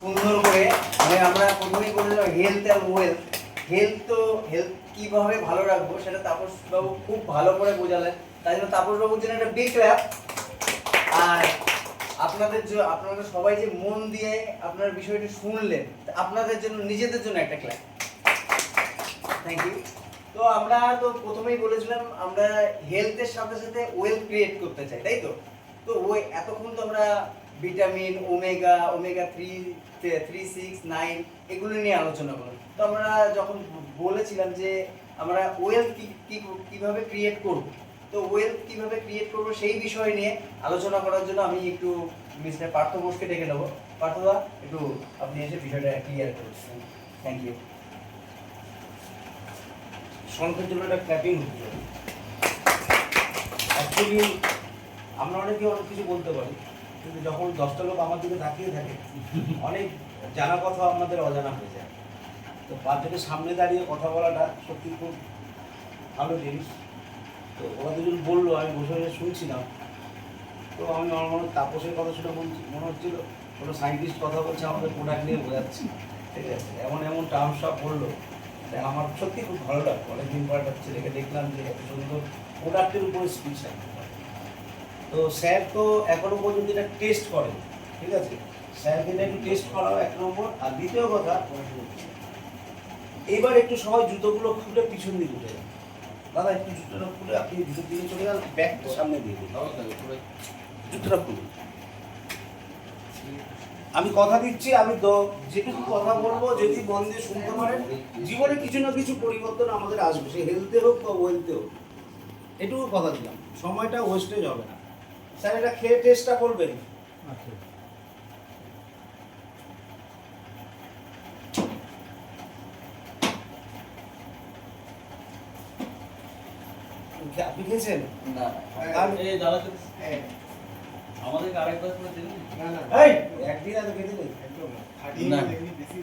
সুন্দর করে মানে আমরা প্রথমেই বলেছিলাম হেলথ অ্যান্ড ওয়েলথ। হেলথ কিভাবে ভালো রাখবো সেটা তাপস বাবু খুব ভালো করে বোঝালেন, তাই জন্য তাপস বাবুর জন্য একটা বিগ ক্ল্যাপ। আর আপনারা সবাই যে মন দিয়ে আপনার বিষয়টি শুনলেন, আপনাদের জন্য নিজেদের জন্য একটা ক্ল্যাপ। Thank you. তো আমরা তো প্রথমেই বলেছিলাম আমরা হেলথের সাথে সাথে ওয়েলথ ক্রিয়েট করতে চাই, তাই তো? তো ওই এতক্ষণ তো আমরা ভিটামিন ওমেগা 3, 6, 9 এগুলো নিয়ে আলোচনা করলাম। তো আমরা যখন বলেছিলাম যে আমরা ওয়েলথ কিভাবে ক্রিয়েট করব, তো ওয়েলথ কিভাবে ক্রিয়েট করব সেই বিষয় নিয়ে আলোচনা করার জন্য আমি একটু মিস্টার পার্থ বোসকে ডেকে নেবো। পার্থদা, একটু আপনি এসে বিষয়টা ক্লিয়ার করছেন। Thank you. সংখ্যার জন্য একটা ক্ল্যাপিং হতে হবে। অ্যাকচুয়ালি আমরা অনেকে অনেক কিছু বলতে পারি, কিন্তু যখন 10টা লোক আমার দিকে তাকিয়ে থাকে অনেক জানা কথা আমাদের অজানা হয়ে যায়। তো বাচ্চাদের সামনে দাঁড়িয়ে কথা বলাটা সত্যি খুব ভালো জিনিস। তো ওরা দুজন বললো, আমি বসে বসে শুনছিলাম। তো আমি আমার মনে তাপসের কথা শুনে মনে হচ্ছিল কোনো সায়েন্টিস্ট কথা বলছে, আমাদের প্রোডাক্ট নিয়ে বোঝাচ্ছে। ঠিক আছে, এমন এমন টার্মস সব বললো, তাই আমার সত্যি খুব ভালো লাগলো। অনেকদিন পর একটা ছেলেকে দেখলাম যে এত সুন্দর প্রোডাক্টের উপরে স্পিচ রাখতে পারে। তো স্যার তো এখনো পর্যন্ত এটা টেস্ট করে, ঠিক আছে, স্যারকে এটা একটু টেস্ট করাও 1 নম্বর। আর দ্বিতীয় কথা, এবার একটু সবাই জুতোগুলো খুলে পিছন দিকে উঠে যান। দাদা একটু জুতোটা খুলে আপনি জুতোর দিকে চলে যান, ব্যাগটা সামনে দিয়ে দিন। জুতোটা খুলুন। আমি কথা দিচ্ছি, আমি যেটুকু কথা বলবো যদি মন দিয়ে শুনতে পারেন, জীবনে কিছু না কিছু পরিবর্তন আমাদের আসবে, সে হেলথে হোক বা ওয়েলথে হোক। এটুকু কথা দিলাম, সময়টা ওয়েস্টেজ হবে না। স্যার এটা খেয়ে টেস্টটা করবেন। আপনি খেয়েছেন? না এই দাদা আমাদেরকে আরেকবার করে দিন। এই একদিন এত খেতে নেই। না।